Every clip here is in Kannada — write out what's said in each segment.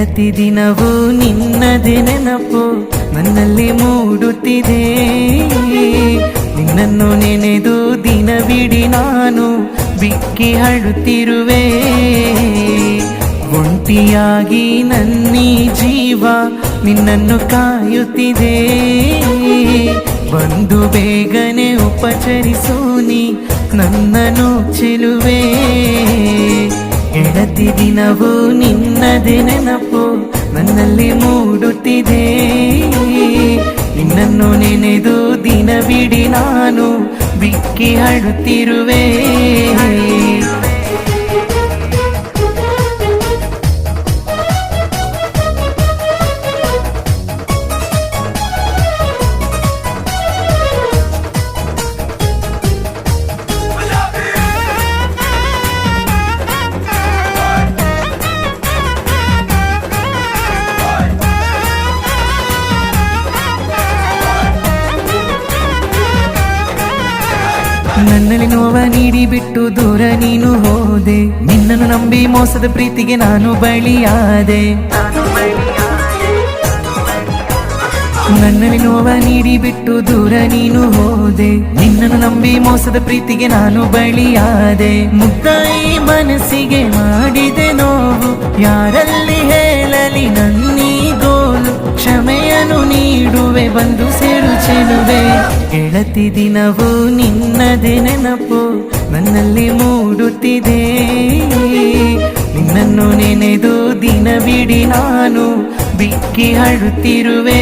ಗೆಳತಿ ದಿನವೂ ನಿನ್ನದೇ ನೆನಪು ನನ್ನಲ್ಲಿ ಮೂಡುತ್ತಿದೆ. ನಿನ್ನನ್ನು ನೆನೆದು ದಿನವಿಡೀ ನಾನು ಬಿಕ್ಕಿ ಅಳುತ್ತಿರುವೆ. ಒಂಟಿಯಾಗಿ ನನ್ನೀ ಜೀವ ನಿನ್ನನ್ನು ಕಾಯುತ್ತಿದೆ. ಬಂದು ಬೇಗನೆ ಉಪಚರಿಸು ನೀ ನನ್ನನ್ನು ಚೆಲುವೆ. ಗೆಳತಿ ದಿನವೂ ನಿನ್ನದೇ ನೆನಪು ನನ್ನಲ್ಲಿ ಮೂಡುತ್ತಿದೆ. ನಿನ್ನನ್ನು ನೆನೆದು ದಿನವಿಡೀ ನಾನು ಬಿಕ್ಕಿ ಅಳುತ್ತಿರುವೆ. ನನ್ನಲ್ಲಿ ನೋವ ನೀಡಿ ಬಿಟ್ಟು ದೂರ ನೀನು ಹೋದೆ. ನಿನ್ನನ್ನು ನಂಬಿ ಮೋಸದ ಪ್ರೀತಿಗೆ ನಾನು ಬಲಿಯಾದೆ. ನನ್ನಲ್ಲಿ ನೋವ ನೀಡಿ ಬಿಟ್ಟು ದೂರ ನೀನು ಹೋದೆ. ನಿನ್ನನ್ನು ನಂಬಿ ಮೋಸದ ಪ್ರೀತಿಗೆ ನಾನು ಬಲಿಯಾದೆ. ಮುದ್ದಾಯಿ ಮನಸ್ಸಿಗೆ ಮಾಡಿದೆ ನೋವು, ಯಾರಲ್ಲಿ ಹೇಳಲಿ ನನ್ನೀ ಗೋಲು. ಕ್ಷಮೆಯನ್ನು ನೀಡುವೆ ಬಂದು ಸೇರು ಚೆಲುವೆ. ಗೆಳತಿ ದಿನವೂ ನಿನ್ನದೇ ನೆನಪು ನನ್ನಲ್ಲಿ ಮೂಡುತ್ತಿದೆ. ನಿನ್ನನ್ನು ನೆನೆದು ದಿನವಿಡೀ ನಾನು ಬಿಕ್ಕಿ ಅಳುತ್ತಿರುವೆ.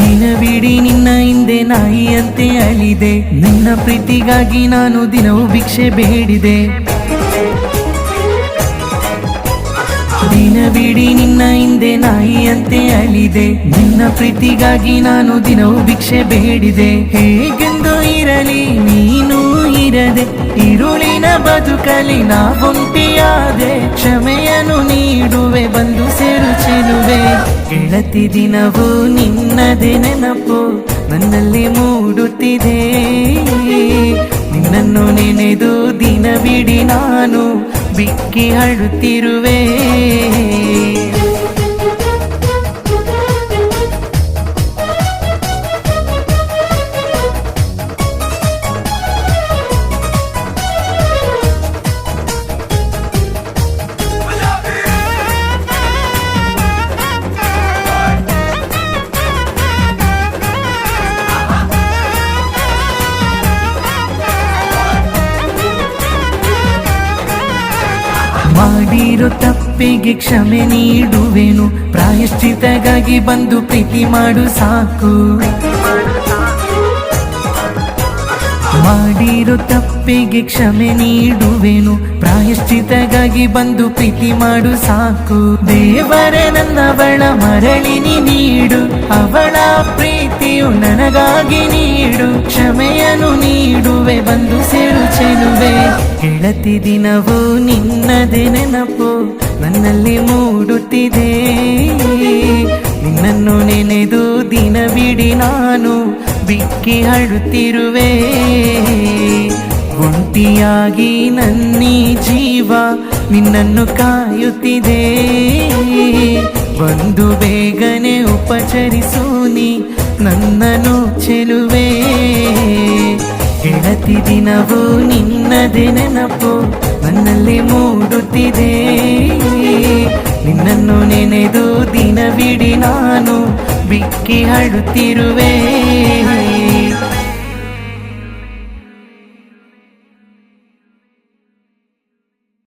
ದಿನವಿಡೀ ನಿನ್ನ ಹಿಂದೆ ನಾಯಿಯಂತೆ ಅಲಿದೆ. ನಿನ್ನ ಪ್ರೀತಿಗಾಗಿ ನಾನು ದಿನವೂ ಭಿಕ್ಷೆ ಬೇಡಿದೆ. ದಿನವಿಡೀ ನಿನ್ನ ಹಿಂದೆ ನಾಯಿಯಂತೆ ಅಲಿದೆ. ನಿನ್ನ ಪ್ರೀತಿಗಾಗಿ ನಾನು ದಿನವೂ ಭಿಕ್ಷೆ ಬೇಡಿದೆ. ಹೇಗೆಂದು ಇರಲಿ ನೀನು ಇರದೆ, ಇರುಳಿನ ಬದುಕಲಿ ನಾ ಒಂಟಿಯಾದೆ. ಕ್ಷಮೆಯನ್ನು ನೀಡುವೆ ಬಂದು ಸೇರು ಚೆಲುವೆ. ಗೆಳತಿ ದಿನವೂ ನಿನ್ನದೇ ನೆನಪು ನನ್ನಲ್ಲಿ ಮೂಡುತ್ತಿದೆ. ನಿನ್ನನ್ನು ನೆನೆದು ದಿನವಿಡೀ ನಾನು ಬಿಕ್ಕಿ ಅಳುತ್ತಿರುವೆ. ಮಾಡಿರೋ ತಪ್ಪಿಗೆ ಕ್ಷಮೆ ನೀಡುವೆನು. ಪ್ರಾಯಶ್ಚಿತಗಾಗಿ ಬಂದು ಪ್ರೀತಿ ಮಾಡು ಸಾಕು. ಮಾಡಿರೋ ತಪ್ಪಿಗೆ ಕ್ಷಮೆ ನೀಡುವೆನು. ಪ್ರಾಯಶ್ಚಿತಗಾಗಿ ಬಂದು ಪ್ರೀತಿ ಮಾಡು ಸಾಕು. ದೇವರೇ ನನ್ನವಳ ಮರಳಿ ನೀಡು, ಅವಳ ಪ್ರೀತಿಯು ನನಗಾಗಿ ನೀಡು. ಕ್ಷಮೆಯನ್ನು ನೀಡುವೆ ಬಂದು ಸೇರು ಚೆಲುವೆ. ಗೆಳತಿ ದಿನವೂ ನಿನ್ನದೇ ನೆನಪು ನನ್ನಲ್ಲಿ ಮೂಡುತ್ತಿದೆ. ನಿನ್ನನ್ನು ನೆನೆದು ದಿನವಿಡೀ ನಾನು ಬಿಕ್ಕಿ ಅಳುತ್ತಿರುವೆ. ಒಂಟಿಯಾಗಿ ನನ್ನೀ ಜೀವ ನಿನ್ನನ್ನು ಕಾಯುತ್ತಿದೆ. ಬಂದು ಬೇಗನೆ ಉಪಚರಿಸು ನೀ ನನ್ನನ್ನು ಚೆಲುವೆ. ಗೆಳತಿ ದಿನವೂ ನಿನ್ನದೇ ನೆನಪು ನನ್ನಲ್ಲಿ ಮೂಡುತ್ತಿದೆ. ನಿನ್ನನ್ನು ನೆನೆದು ದಿನವಿಡೀ ನಾನು ಬಿಕ್ಕಿ ಅಳುತ್ತಿರುವೆ.